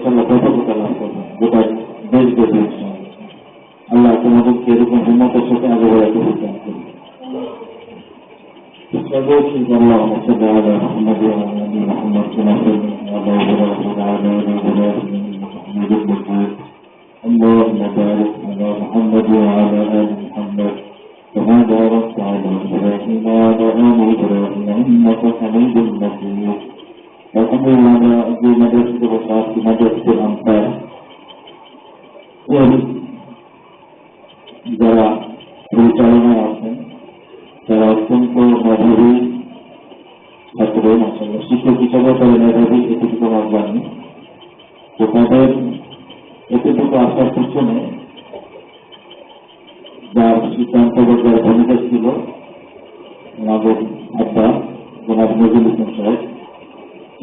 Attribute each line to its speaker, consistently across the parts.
Speaker 1: ইনশাআল্লাহ ব্যাপকতা লাভ করবে গোটা দেশ ব্যাপী আল্লাহ তোমাদেরকে এরকম হিম্মতের সাথে আগে বেড়াতে দান করবে। اللهم صل على محمد وعلى ال محمد كما صليت على ابراهيم وعلى ال ابراهيم انك حميد مجيد. اللهم بارك على محمد وعلى ال محمد كما باركت على ابراهيم وعلى ال ابراهيم انك حميد مجيد. الحمد لله في مدرسة الرصاص في مدرسة الأنصار যারা পরিচালনায় আছেন তারা অত্যন্ত মেধাবী ছাত্র, শিক্ষক হিসাবে তারা মেধাবী, এতটুকু আমার জানি। তো তাদের এতটুকু আসার পিছনে যার সিদ্ধান্ত যার ভূমিকা ছিল আমাদের আব্বা জনাব নজরুল ইসলাম সাহেব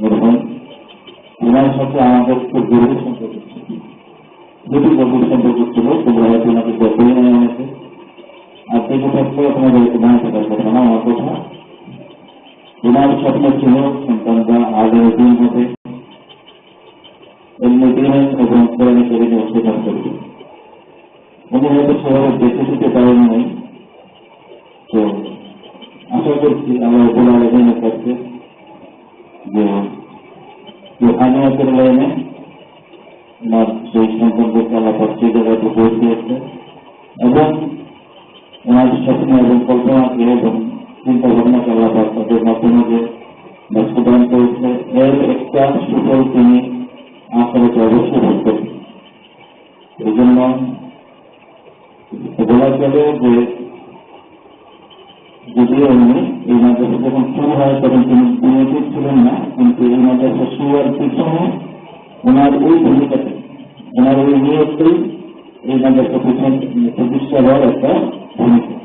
Speaker 1: মরহুম, ওনার সাথে আমাদের খুব গভীর সম্পর্ক ছিল, দুটি গভীর সম্পর্ক ছিল। তোমরা হয়তো ওনাকে দেখেই নেয় অনেকে, আর সেই ক্ষেত্রে তোমাদের মনে থাকার কথা না আমার কথা। ওনার স্বপ্ন ছিল সন্তানরা আগে দিন হবে এমনি এবং কোরআনে কারিমে অস্বীকার করবে। উনি হয়তো সেভাবে দেখে দিতে পারেন নাই। তো আশা করছি আল্লাহ রাব্বুল আলামিনের কাছে যে রুহানিয়াতের লাইনে ওনার সেই সন্তানদেরকে আল্লাহ পাক সেই জায়গায় পৌঁছিয়েছে এবং ওনার স্বপ্ন এবং কল্পনাকে এবং চিন্তা ভাবনাকে আল্লাহ পাক তাদের মাধ্যমে যে বাস্তবায়ন করেছে, এর একটা সুফল তিনি আখেরাতে অবশ্যই ভোগ করবেন। এই জন্য বলা চলে যে যদিও উনি এই মাদ্রাসা যখন শুরু হয় তখন তিনি বিনিয়োগ ছিলেন না, কিন্তু এই মাদ্রাসা শুরুর পিছনে ওনার ওই ভূমিকাতে, ওনার ওই নিয়োগটাই এই মাদ্রাসা পিছনে প্রতিষ্ঠা হওয়ার একটা ভূমিকা।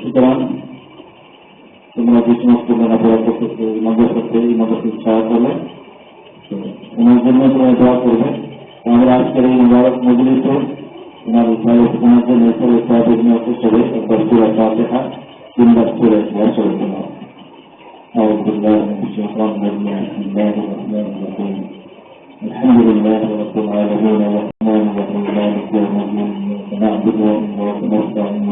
Speaker 1: সুতরাং তোমরা যে সমস্ত লেখাপড়া করতেছে এই মাদ্রাসাতে, এই মাদ্রাসার ছায়া করলে ওনার জন্য তোমরা দোয়া করবে। আমরা আজকের এই মুবারক মজলিসে ওনার ওনার জন্য হিসেবে একবার সূরা ফাতিহা তিনবার পড়ে আসলে তোমার أعوذ بالله من الشيطان الرجيم. بسم الله الرحمن الرحيم. الحمد لله رب العالمين الرحمن الرحيم مالك يوم الدين إياك نعبد وإياك نستعين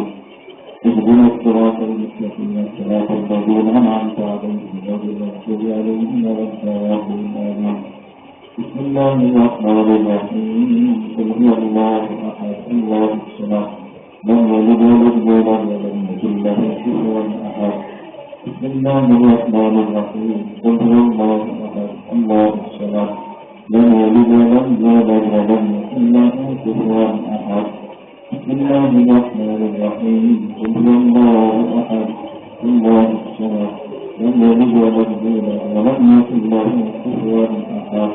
Speaker 1: اهدنا الصراط المستقيم صراط الذين أنعمت عليهم غير المغضوب عليهم ولا الضالين. بسم الله الرحمن الرحيم. قل هو الله أحد الله الصمد لم يلد ولم يولد ولم يكن له كفوا أحد. بسم الله الرحمن الرحيم. قل هو الله أحد الله الصمد لم يلد ولم يولد ولم يكن له كفوا أحد. بسم الله الرحمن الرحيم. قل هو الله أحد الله الصمد لم يلد ولم يولد ولم يكن له كفوا أحد.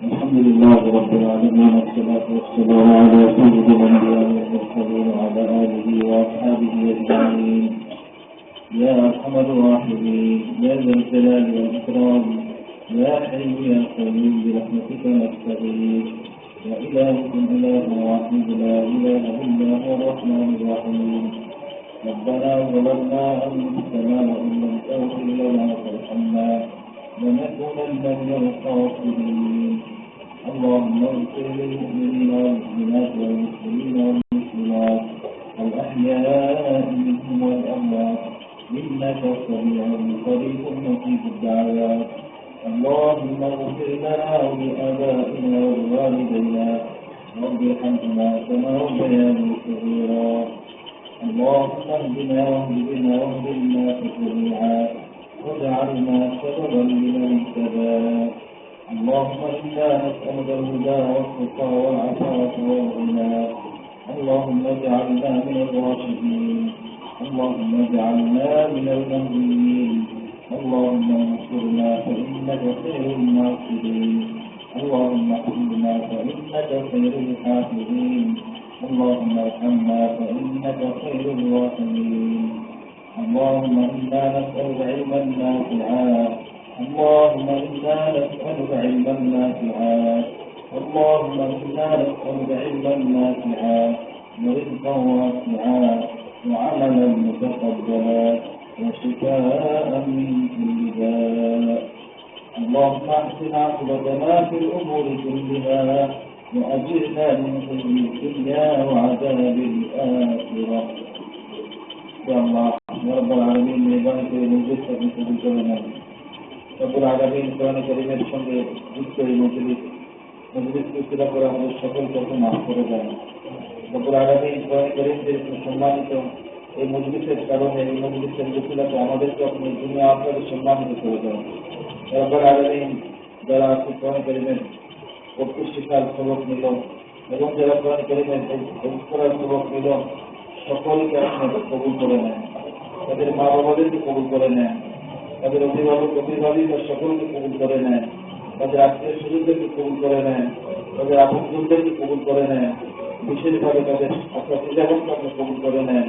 Speaker 1: الحمد لله رب العالمين والصلاة والسلام على سيد الأنبياء والمرسلين وعلى آله وأصحابه أجمعين. يا أرحم الراحمين يا ذا الجلال والإكرام يا حي يا قيوم برحمتك نستغيث. يا إلهكم إله واحد لا إله إلا هو الرحمن الرحيم. ربنا ظلمنا أنفسنا وإن لم تغفر لنا وترحمنا لنكونن من الخاسرين. اللهم اغفر للمؤمنين والمؤمنات والمسلمين والمسلمات الأحياء منهم والأموات إنك سميع قريب مجيب الدعوات. اللهم اغفر لنا ولآبائنا ووالدينا رب ارحمهما كما ربياني صغيرا. اللهم اهدنا واهد بنا واهد الناس جميعا واجعلنا سببا لمن اهتدى. اللهم إنا نسألك الهدى والتقى والعفاف والغنى. اللهم اجعلنا من الراشدين. اللهم اجعلنا من المهديين. اللهم انصرنا فإنك خير الناصرين. اللهم احفظنا فإنك خير الحافظين. اللهم ارحمنا فإنك خير الراحمين. اللهم إنا نسألك علما نافعا. اللهم إنا نسألك علما نافعا. اللهم إنا نسألك علما نافعا ورزقا واسعا وعملا متقبلا وشفاء من كل داء. اللهم اهدنا عقبتنا في الامور كلها واجرنا من خزي الدنيا وعذاب الاخره. يا الله يا رب العالمين ميزانك الموجود من قبول كلنا رب العالمين قرآن كريমের সঙ্গে যুক্ত এই মজলিসকে পুরা করে আমাদের সকলকে মাফ করে দেন। রব العالمين قرآن كريমের সম্মানিত এই মজলিসের কারণে এই মজলিসের উসিলাতে আমাদেরকে আপনি দুনিয়া আখিরাতে সম্মানিত করে দেন। রব العالمين যারা আজকে কোরআন কারীমের পড়তে শেখার সবক নিল এবং যারা কোরআন কারীমের পড়ার সবক নিল সকলকে আপনি কবুল করে নেন, তাদের মা বাবাদেরকে কবুল করে নেন, তাদের অভিভাবক সকলকে কবুল করে নেন, তাদের আত্মীয় স্বজনদেরকে কবুল করে নেন, তাদের আপনজনদেরকে কবুল করে নেন, বিশেষভাবে তাদের পিতামাতাকে আপনি কবুল করে নেন।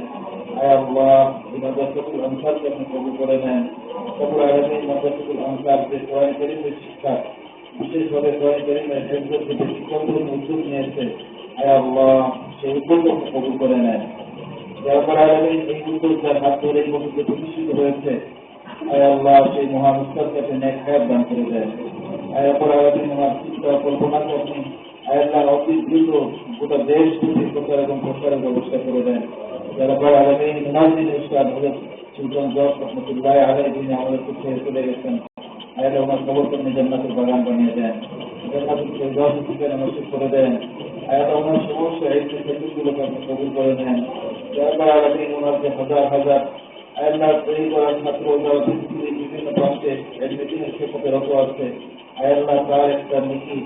Speaker 1: আয় আল্লাহ এই মাদ্রাসাতুল আনসারকে আপনি কবুল করে নেন। রব্বুল আলামিন মাদ্রাসাতুল আনসারকে কোরআন কারীমের শিক্ষা বিশেষভাবে কোরআন কারীমের হেফজের প্রতি শিক্ষকদের উদ্যোগ নিয়েছে। আয় আল্লাহ সেই উদ্যোগকে আপনি কবুল করে নেন। রব্বুল আলামিন এই উদ্যোগ যার হাত ধরে এই মসজিদে প্রতিষ্ঠিত হয়েছে, আয় আল্লাহ সেই মহান উস্তাদকে আপনি নেক হায়াত দান করে দেন। আয় রব্বুল আলামিন আমার চিন্তা কল্পনাকে আপনি আয় আল্লাহ অতি দ্রুত গোটা দেশ ব্যাপী প্রচার এবং প্রসারের ব্যবস্থা করে দেন। রব্বুল আলামিন মুনাজ্জিম উস্তাদ হযরত সুলতান জজ রহমাতুল্লাহি আলাইহি যিনি আমাদের কাছে চলে গেছেন, আয় আল্লাহ ওনার কবরকে আপনি জান্নাতের বাগান বানিয়ে দেন, জান্নাতুল ফেরদাউস থেকে নসিব করে দেন। আয় আল্লাহ ওনার সমস্ত ইলমগুলোকে আপনি কবুল করে নেন। রব্বুল আলামিন ওনার যে হাজার হাজার আয় আল্লাহ তৈরি করার ছাত্র যারা পৃথিবীর বিভিন্ন প্রান্তে এডমিশনের ক্ষেত্রে রত আছে, আয় আল্লাহ তার একটা নীতি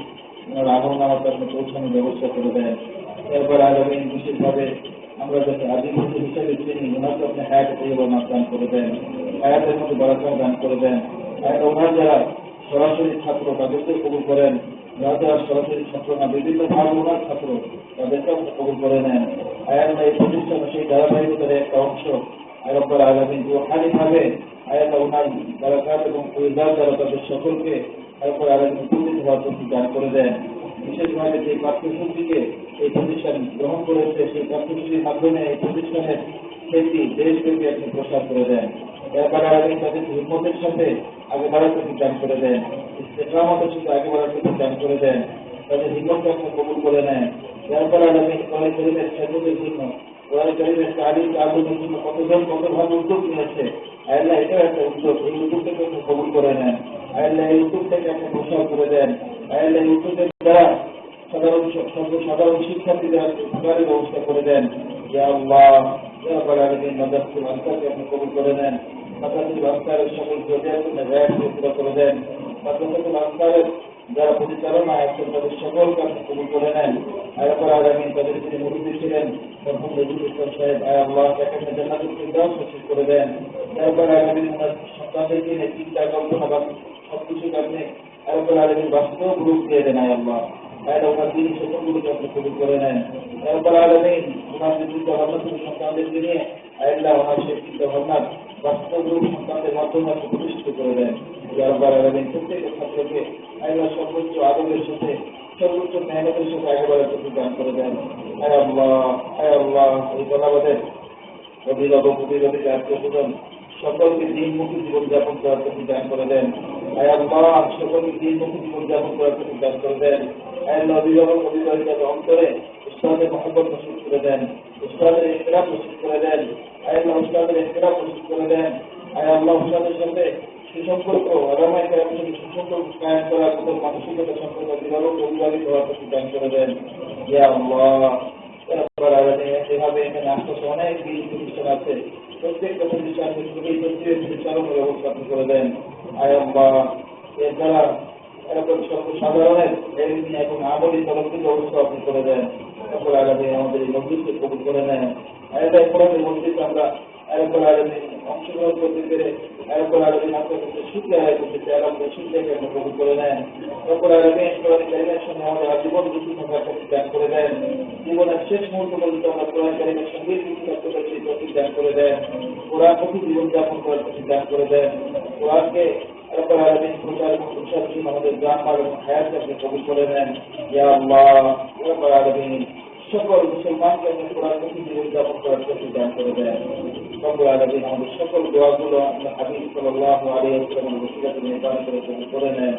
Speaker 1: ওনার আমলনামাতে আপনি পৌঁছানোর ব্যবস্থা করে দেন। রব্বুল আলামিন বিশেষভাবে আমরা যাতে আদিমুক্ত হিসাবে চিনি ওনাকে আপনি হায়াত তৈয়বা দান করে দেন, হায়াতের মধ্যে বারাকা দান করে দেন। ওনার যারা সরাসরি ছাত্র তাদেরকে কবুল করেন, যারা সরাসরি ছাত্র না বিভিন্ন ভাগ ওনার ছাত্র তাদেরকে আপনি কবুল করে নেন। আয় আল্লাহ এই প্রতিষ্ঠান সেই ধারাবাহিকতার একটা অংশ রব্বুল আলামিন রূহানিভাবে আয় আল্লাহ ওনার বারাকাত এবং ফয়জাত দ্বারা তাদের সকলকে রব্বুল আলামিন উপকৃত হওয়ার তৌফিক দান করে দেন। বিশেষভাবে যে পাঠ্যসূচিকে এই প্রতিষ্ঠান গ্রহণ করেছে সেই পাঠ্যসূচির মাধ্যমে এই প্রতিষ্ঠানের খ্যাতি দেশব্যাপী আপনি প্রসার করে দেন। রব্বুল আলামিন তাদের হিম্মতের সাথে আগে বাড়ার তৌফিক দান করে দেন, ইস্তেকামতের সাথে আগে বাড়ার তৌফিক দান করে দেন, তাদের হিম্মতকে আপনি কবুল করে নেন। রব্বুল আলামিন কোরআন কারীমের খেদমতের জন্য কোরআন কারীমের তালিম আলোচনার জন্য কতভাবে উদ্যোগ নিয়েছে, আল্লাহ এটাও একটা উদ্যোগ, এই উদ্যোগটাকে আপনি কবুল করে নেন। আল্লাহ এই উদ্যোগটাকে আপনি প্রসার করে দেন। আল্লাহ এই উদ্যোগের দ্বারা সাধারণ শিক্ষার্থীদের আপনি উপকারের ব্যবস্থা করে দেন। ইয়া আল্লাহ ইয়া রাব্বাল আলামিন মাদ্রাসাতুল আনসারকে আপনি কবুল করে নেন। মাদ্রাসাতুল আনসারের সকল জরুরিয়াতকে পুরো করে দেন। মাদ্রাসাতুল আনসারের যারা পরিচালনা আছেন তাদের সকলকে আপনি কবুল করে নেন। আয় রব্বুল আলামিন তাদের যিনি মুরব্বী ছিলেন তখন নজরুল ইসলাম সাহেব, আয় আল্লাহ তাকে আপনি জান্নাতুল ফিরদাউস নসিব করে দেন। আয় রব্বুল আলামিন ওনার সন্তানদেরকে নিয়ে চিন্তা কল্পনা বা সবকিছুকে আপনি আয় রব্বুল আলামিন বাস্তব রূপ দিয়ে দেন। আয় আল্লাহ আয় ওনার দিন সকলগুলোকে আপনি কবুল করে নেন। আয় রব্বুল আলামিন ওনার যে চিন্তা ভাবনা ছিল সন্তানদেরকে নিয়ে, আয় আল্লাহ ওনার সেই চিন্তা ভাবনার বাস্তব রূপ সন্তানদের মাধ্যমে আপনি প্রতিষ্ঠিত করে দেন। ইয়া রাব্বাল আলামিন প্রত্যেকটা ছাত্রকে আল্লাহ সর্বোচ্চ আদবের সাথে সর্বোচ্চ মেহনতের সাথে আগে বাড়ার তৌফিক দান করে দেন। আয় আল্লাহ এই বলাবাদের অভিভাবিকা আত্মীয়স্বজন সকলকে দিনমুখী জীবনযাপন করার তৌফিক দান করে দেন। আয় আল্লাহ সকলকে দিনমুখী জীবনযাপন করার তৌফিক দান করে দেন। আয় আল্লাহ অভিভাবিকার অন্তরে উস্তাদের মহব্বত নসিব করে দেন, উস্তাদের ইহতিরাম নসিব করে দেন। আয় আল্লাহ উস্তাদের ইহতিরাম নসিব করে দেন। আয় আল্লাহ উস্তাদের সাথে সুসম্পর্ক আলামায়ে কেরামের সাথে সুসম্পর্ক কায়েম করার মতো মানসিকতা সম্পর্ক অভিভাবিক হওয়ার তৌফিক দান করে দেন। ইয়া আল্লাহ রব্বুল আলামিন এভাবে এখানে আশপাশে অনেক দিন প্রতিষ্ঠান আছে, প্রত্যেকটা প্রতিষ্ঠান পরিচালনার ব্যবস্থা আপনি করে দেন। আয় আল্লাহ এর দ্বারা এরকম সর্বসাধারণের এবং আমলি তরফের ব্যবস্থা আপনি করে দেন। রব্বুল আলামিন আমাদের এই মজলিসকে কবুল করে নেন। আয়াতের কোরআনের মজলিসে আমরা রব্বুল আলামিন অংশগ্রহণ করতে পেরে রব্বুল আলামিন আপনার কাছে শুকরিয়া আদায় করতে চাই। আল্লাহ শুকরিয়াকে আপনি কবুল করে নেন। রব্বুল আলামিন কোরআন কারীমের সঙ্গে আমাদের আজীবন যুক্ত থাকার তৌফিক দান করে দেন। জীবনের শেষ মুহূর্ত পর্যন্ত আমরা কোরআন কারীমের সঙ্গে যুক্ত থাকতে পারি সেই তৌফিক দান করে দেন। কোরআনমুখী জীবনযাপন করার তৌফিক দান করে দেন। কোরআনকে রব্বুল আলামিন প্রচার এবং প্রসারের জন্য আমাদের জান মাল এবং হায়াতকে আপনি কবুল করে নেন। ইয়া আল্লাহ রব্বুল আলামিন সকল মুসলমানকে আপনি কোরআনমুখী জীবনযাপন করার তৌফিক দান করে দেন। রব্বুল আলামিন আমাদের সকল দোয়াগুলো আমরা হাবিব সাল্লাল্লাহু আলাইহি ওয়াসাল্লামের ওসিলাতে নির্বাচন করে নেন।